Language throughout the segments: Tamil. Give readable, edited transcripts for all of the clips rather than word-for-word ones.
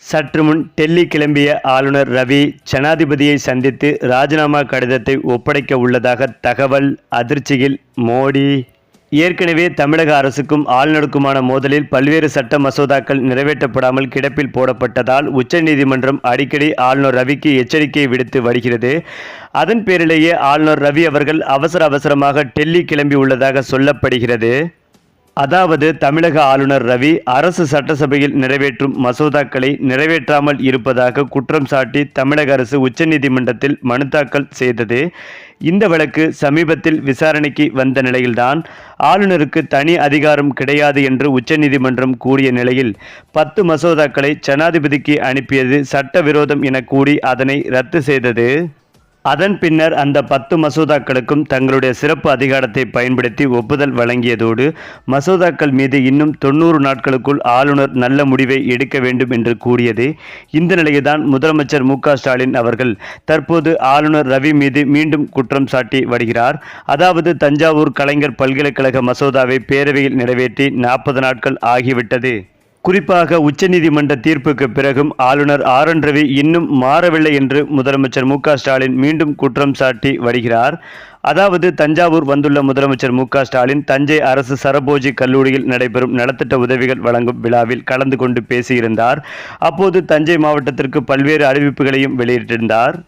சற்று முன் டெல்லி கிளம்பிய ஆளுநர் ரவி ஜனாதிபதியை சந்தித்து ராஜினாமா கடிதத்தை ஒப்படைக்க உள்ளதாக தகவல். அதிர்ச்சியில் மோடி. ஏற்கனவே தமிழக அரசுக்கும் ஆளுநருக்குமான மோதலில் பல்வேறு சட்ட மசோதாக்கள் நிறைவேற்றப்படாமல் கிடப்பில் போடப்பட்டதால் உச்சநீதிமன்றம் அடிக்கடி ஆளுநர் ரவிக்கு எச்சரிக்கை விடுத்து வருகிறது. அதன் பேரிலேயே ஆளுநர் ரவி அவர்கள் அவசரமாக டெல்லி கிளம்பி உள்ளதாக சொல்லப்படுகிறது. அதாவது தமிழக ஆளுநர் ரவி அரசு சட்டசபையில் நிறைவேற்றும் மசோதாக்களை நிறைவேற்றாமல் இருப்பதாக குற்றம் சாட்டி தமிழக அரசு உச்சநீதிமன்றத்தில் மனு தாக்கல் செய்தது. இந்த வழக்கு சமீபத்தில் விசாரணைக்கு வந்த நிலையில்தான் ஆளுநருக்கு தனி அதிகாரம் கிடையாது என்று உச்சநீதிமன்றம் கூறிய நிலையில் 10 மசோதாக்களை ஜனாதிபதிக்கு அனுப்பியது சட்டவிரோதம் என கூறி அதனை ரத்து செய்தது. அதன் பின்னர் அந்த 10 மசோதாக்களுக்கும் தங்களுடைய சிறப்பு அதிகாரத்தை பயன்படுத்தி ஒப்புதல் வழங்கியதோடு மசோதாக்கள் மீது இன்னும் 90 நாட்களுக்குள் ஆளுநர் நல்ல முடிவை எடுக்க வேண்டும் என்று கூறியது. இந்த நிலையில்தான் முதலமைச்சர் மு.க.ஸ்டாலின் அவர்கள் தற்போது ஆளுநர் ரவி மீது மீண்டும் குற்றம் சாட்டி வருகிறார். அதாவது தஞ்சாவூர் கலைஞர் பல்கலைக்கழக மசோதாவை பேரவையில் நிறைவேற்றி 40 நாட்கள் ஆகிவிட்டது. குறிப்பாக உச்சநீதிமன்ற தீர்ப்புக்கு பிறகும் ஆளுநர் ஆர்.என். ரவி இன்னும் மாறவில்லை என்று முதலமைச்சர் மு.க.ஸ்டாலின் மீண்டும் குற்றம் சாட்டி வருகிறார். அதாவது தஞ்சாவூர் வந்துள்ள முதலமைச்சர் மு.க.ஸ்டாலின் தஞ்சை அரசு சரபோஜி கல்லூரியில் நடைபெறும் நலத்திட்ட உதவிகள் வழங்கும் விழாவில் கலந்து கொண்டு பேசியிருந்தார். அப்போது தஞ்சை மாவட்டத்திற்கு பல்வேறு அறிவிப்புகளையும் வெளியிட்டிருந்தார்.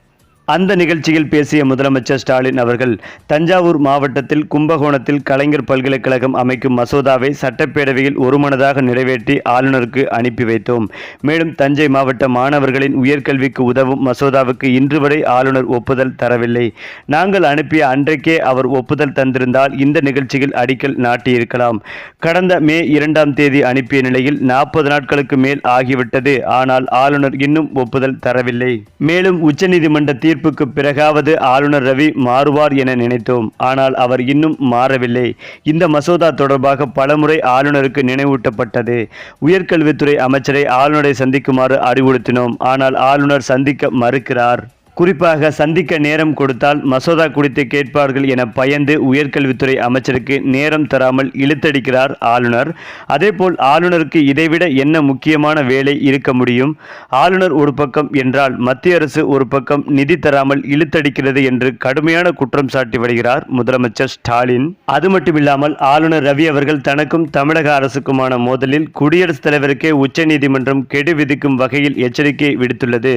அந்த நிகழ்ச்சியில் பேசிய முதலமைச்சர் ஸ்டாலின் அவர்கள் தஞ்சாவூர் மாவட்டத்தில் கும்பகோணத்தில் கலைஞர் பல்கலைக்கழகம் அமைக்கும் மசோதாவை சட்டப்பேரவையில் ஒருமனதாக நிறைவேற்றி ஆளுநருக்கு அனுப்பி வைத்தோம். மேலும் தஞ்சை மாவட்ட மாணவர்களின் உயர்கல்விக்கு உதவும் மசோதாவுக்கு இன்று வரை ஆளுநர் ஒப்புதல் தரவில்லை. நாங்கள் அனுப்பிய அன்றைக்கே அவர் ஒப்புதல் தந்திருந்தால் இந்த நிகழ்ச்சியில் அடிக்கல் நாட்டியிருக்கலாம். கடந்த மே 2ஆம் தேதி அனுப்பிய நிலையில் 40 நாட்களுக்கு மேல் ஆகிவிட்டது. ஆனால் ஆளுநர் இன்னும் ஒப்புதல் தரவில்லை. மேலும் உச்சநீதிமன்ற தீர்ப்புக்கு பிறகாவது ஆளுநர் ரவி மாறுவார் என நினைத்தோம். ஆனால் அவர் இன்னும் மாறவில்லை. இந்த மசோதா தொடர்பாக பலமுறை ஆளுநருக்கு நினைவூட்டப்பட்டது. உயர்கல்வித்துறை அமைச்சரை ஆளுநரை சந்திக்குமாறு அறிவுறுத்தினோம். ஆனால் ஆளுநர் சந்திக்க மறுக்கிறார். குறிப்பாக சந்திக்க நேரம் கொடுத்தால் மசோதா குறித்து கேட்பார்கள் என பயந்து உயர்கல்வித்துறை அமைச்சருக்கு நேரம் தராமல் இழுத்தடிக்கிறார் ஆளுநர். அதேபோல் ஆளுநருக்கு இதைவிட என்ன முக்கியமான வேலை இருக்க முடியும்? ஆளுநர் ஒரு பக்கம் என்றால் மத்திய அரசு ஒரு பக்கம் நிதி தராமல் இழுத்தடிக்கிறது என்று கடுமையான குற்றம் சாட்டி வருகிறார் முதலமைச்சர் ஸ்டாலின். அது மட்டுமில்லாமல் ஆளுநர் ரவி அவர்கள் தனக்கும் தமிழக அரசுக்குமான மோதலில் குடியரசுத் தலைவருக்கே உச்சநீதிமன்றம் கெடு விதிக்கும் வகையில் எச்சரிக்கை விடுத்துள்ளது.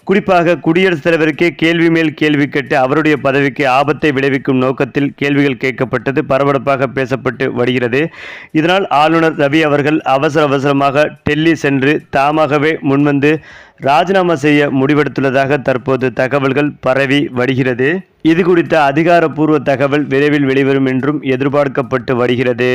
குறிப்பாக குடியரசுத் தலைவர் கேள்வி மேல் கேள்வி கேட்டு அவருடைய பதவிக்கு ஆபத்தை விளைவிக்கும் நோக்கத்தில் கேள்விகள் கேட்கப்பட்டது பரபரப்பாக பேசப்பட்டு வருகிறது. இதனால் ஆளுநர் ரவி அவர்கள் அவசரமாக டெல்லி சென்று தாமாகவே முன்வந்து ராஜினாமா செய்ய முடிவெடுத்துள்ளதாக தற்போது தகவல்கள் பரவி வருகிறது. இது குறித்த அதிகாரப்பூர்வ தகவல் விரைவில் வெளிவரும் என்றும் எதிர்பார்க்கப்பட்டு வருகிறது.